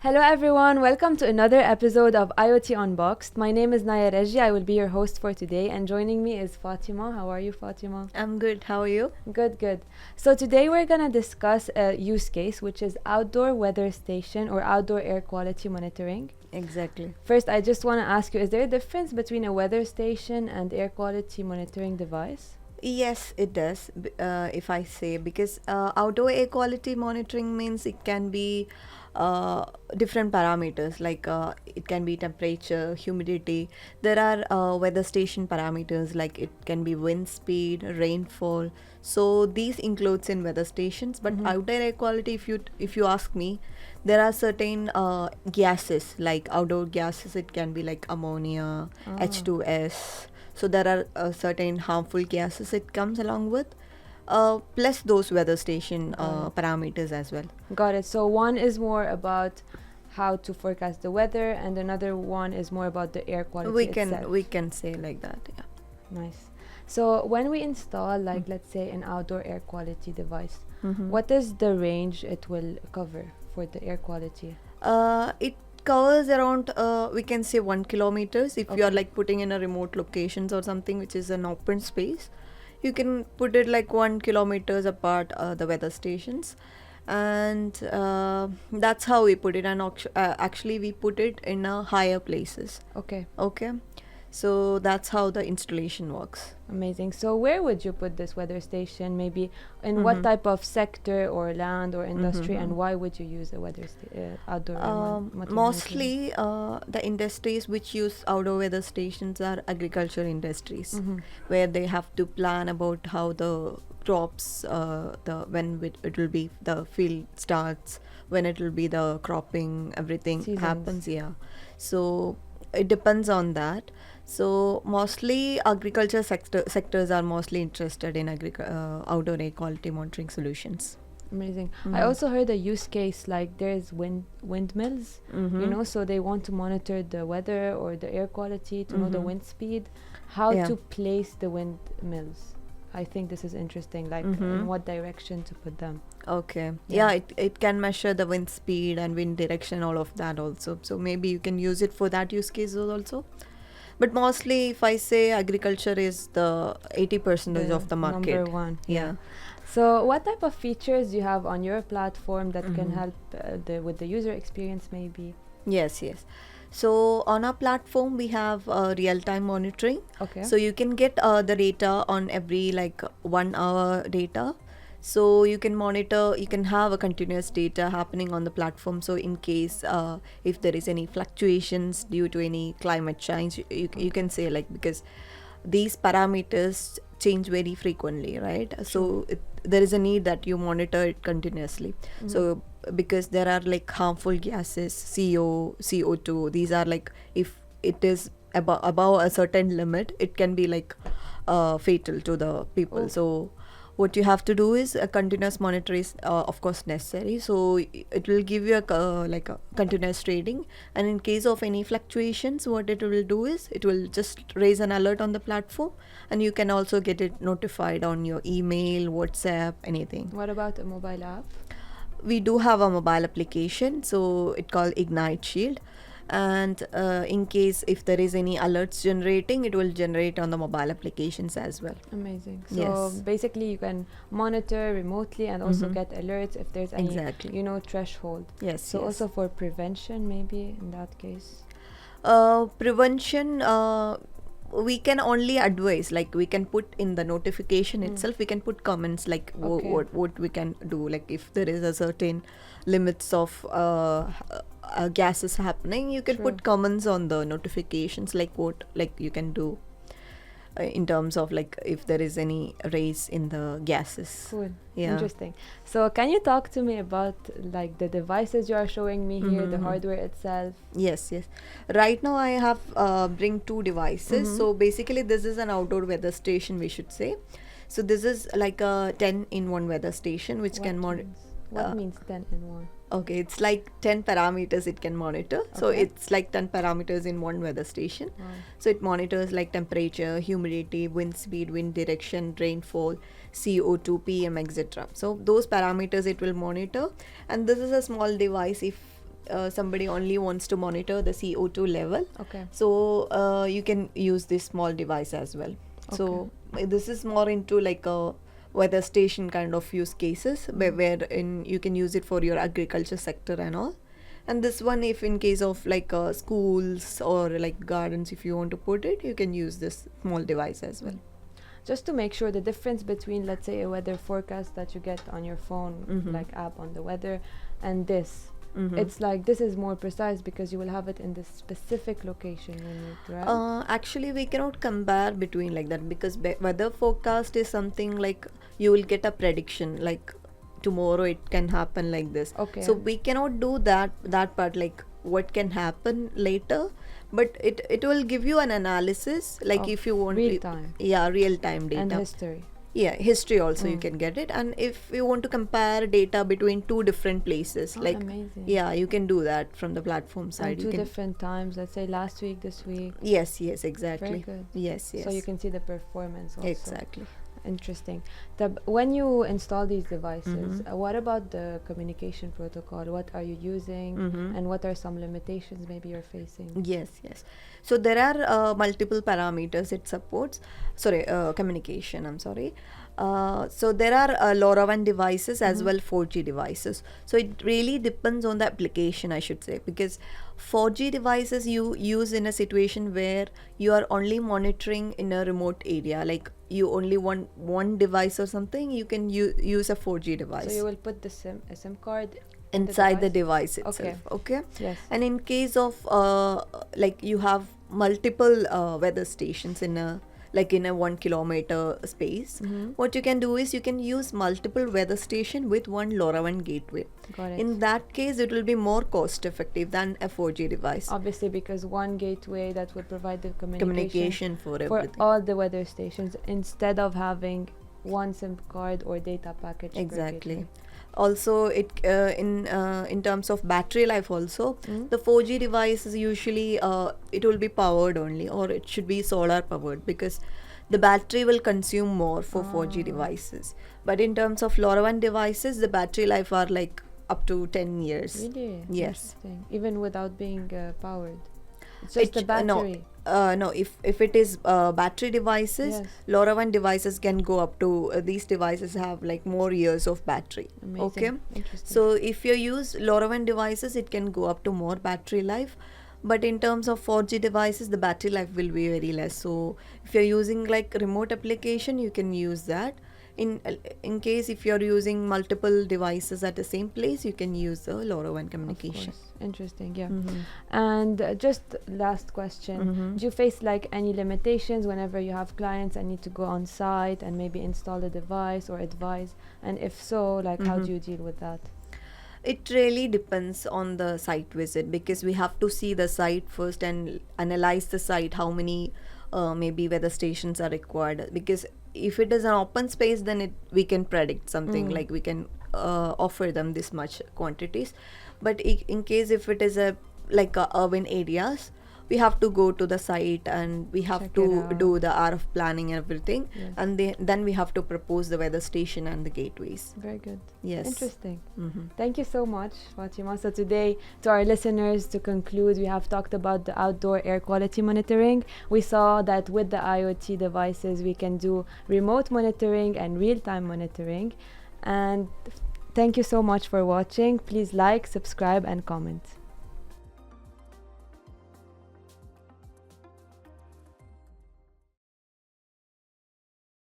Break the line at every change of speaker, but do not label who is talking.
Hello everyone, welcome to another episode of IoT Unboxed. My name is Naya Reji. I will be your host for today, and joining me is Fatima. How are you, Fatima?
I'm good. How are you?
Good, good. So today we're gonna discuss a use case, which is outdoor weather station or outdoor air quality monitoring.
Exactly.
First, I just want to ask you, is there a difference between a weather station and air quality monitoring device?
Yes, it does. If I say, because outdoor air quality monitoring means it can be different parameters, like it can be temperature, humidity. There are weather station parameters, like it can be wind speed, rainfall. So these includes in weather stations. But outdoor air quality, if you ask me, there are certain gases, like outdoor gases. It can be like ammonia, H2S. So there are certain harmful gases it comes along with, plus those weather station parameters as well.
Got it. So one is more about how to forecast the weather, and another one is more about the air quality
We
itself.
can say like that. Yeah.
Nice. So when we install, like, let's say an outdoor air quality device,
Mhm.
what is the range it will cover for the air quality?
It covers around we can say 1 kilometers. If you are
Okay.
like putting in a remote locations or something which is an open space, you can put it like 1 kilometers apart the weather stations, and that's how we put it. And actually we put it in higher places.
Okay,
Okay, so that's how the installation works.
amazing. So where would you put this weather station? Maybe in what type of sector or land or industry, and why would you use a outdoor monitoring?
Mostly the industries which use outdoor weather stations are agriculture industries, where they have to plan about how the crops, the when it will be the field starts, when it will be the cropping, everything
Seasons.
happens. Yeah, so it depends on that. So mostly agriculture sectors are mostly interested in outdoor air quality monitoring solutions.
Amazing. I also heard a use case like there's windmills, so they want to monitor the weather or the air quality to know the wind speed, how
Yeah.
to place the windmills. I think this is interesting, like in what direction to put them.
Okay.
Yeah.
Yeah, it can measure the wind speed and wind direction, all of that also. So maybe you can use it for that use cases also. But mostly, if I say agriculture is the 80% of the market.
Number one.
Yeah.
So what type of features do you have on your platform that can help with the user experience maybe?
Yes, yes. So on our platform, we have real-time monitoring.
Okay.
So you can get the data on every like 1 hour data. So you can monitor, you can have a continuous data happening on the platform. So in case if there is any fluctuations due to any climate change, you can say like, because these parameters change very frequently, right? So there is a need that you monitor it continuously. So because there are like harmful gases, CO2, these are like, if it is above a certain limit, it can be like fatal to the people.
Oh.
So what you have to do is a continuous monitor is of course necessary. So it will give you like a continuous trading, and in case of any fluctuations, what it will do is it will just raise an alert on the platform, and you can also get it notified on your email, WhatsApp, anything.
What about a mobile app?
We do have a mobile application, so it called Ignite Shield, and in case if there is any alerts generating, it will generate on the mobile applications as well.
Amazing. So
Yes.
basically you can monitor remotely and also get alerts if there's any
Exactly.
threshold.
Yes.
So
yes.
also for prevention maybe in that case.
Prevention, we can only advise, like we can put in the notification itself, we can put comments like
Okay.
what we can do, like if there is a certain limits of gases happening, you can
True.
put comments on the notifications, like what like you can do in terms of like if there is any raise in the gases.
Cool.
Yeah.
Interesting. So can you talk to me about like the devices you are showing me here, the hardware itself?
Yes, yes. Right now I have bring two devices. So basically this is an outdoor weather station, we should say. So this is like a 10-in-1 weather station which can monitor.
What means 10 in 1?
Okay, it's like 10 parameters it can monitor. So
Okay.
it's like 10 parameters in one weather station.
Wow.
So it monitors like temperature, humidity, wind speed, wind direction, rainfall, CO2, PM, etc. So those parameters it will monitor. And this is a small device. If somebody only wants to monitor the CO2 level.
Okay.
So you can use this small device as well. So this is more into like a weather station kind of use cases, where in you can use it for your agriculture sector and all. And this one, if in case of like schools or like gardens, if you want to put it, you can use this small device as well.
Just to make sure the difference between, let's say, a weather forecast that you get on your phone, like app on the weather, and this, it's like this is more precise because you will have it in this specific location you need, right?
Actually, we cannot compare between like that, because weather forecast is something like you will get a prediction like tomorrow it can happen like this.
Okay.
So we cannot do that part, like what can happen later, but it will give you an analysis, like
Of
if you want
real time.
Yeah, real time data
And history.
Yeah, history also you can get it. And if you want to compare data between two different places, like
amazing.
yeah, you can do that from the platform side.
And
You
two
can
different times, let's say last week, this week.
Yes, exactly.
Very good.
Yes.
So you can see the performance also.
Exactly.
Interesting. When you install these devices, what about the communication protocol? What are you using, and what are some limitations maybe you're facing?
Yes. So there are multiple parameters it supports. Communication. I'm sorry. So there are LoRaWAN devices as well 4G devices. So it really depends on the application, I should say, because 4G devices you use in a situation where you are only monitoring in a remote area, like you only want one device or something, you can use a 4G device.
So you will put a SIM card
inside the device itself. Okay.
Yes.
And in case of like you have multiple weather stations in a 1 kilometer space, what you can do is you can use multiple weather station with one LoRaWAN gateway.
Got it.
In that case, it will be more cost effective than a 4G device.
Obviously, because one gateway that would provide the
Communication for everything.
For all the weather stations, instead of having one SIM card or data package.
Exactly. Also, it in terms of battery life also, the 4G device is usually it will be powered only, or it should be solar powered, because the battery will consume more for 4G devices. But in terms of LoRaWAN devices, the battery life are like up to 10 years.
Really?
Yes.
Interesting. Even without being powered. It's just the battery.
No, if it is battery devices,
Yes.
LoRaWAN devices can go up to these devices have like more years of battery.
Amazing.
Okay.
Interesting.
So if you use LoRaWAN devices, it can go up to more battery life. But in terms of 4G devices, the battery life will be very less. So if you're using like remote application, you can use that. In case if you're using multiple devices at the same place, you can use the LoRaWAN communication.
Of course. Interesting, yeah. And just last question, do you face like any limitations whenever you have clients and need to go on site and maybe install the device or advise? And if so, like how do you deal with that?
It really depends on the site visit, because we have to see the site first and analyze the site, how many maybe weather stations are required. Because if it is an open space, then we can predict something, like we can offer them this much quantities. But in case if it is a urban areas, we have to go to the site and we have
Check
to
it out.
do the RF planning and everything.
Yes.
And then we have to propose the weather station and the gateways.
Very good.
Yes.
Interesting. Thank you so much, Fatima. So today, to our listeners, to conclude, we have talked about the outdoor air quality monitoring. We saw that with the IoT devices, we can do remote monitoring and real-time monitoring. And thank you so much for watching. Please like, subscribe, and comment.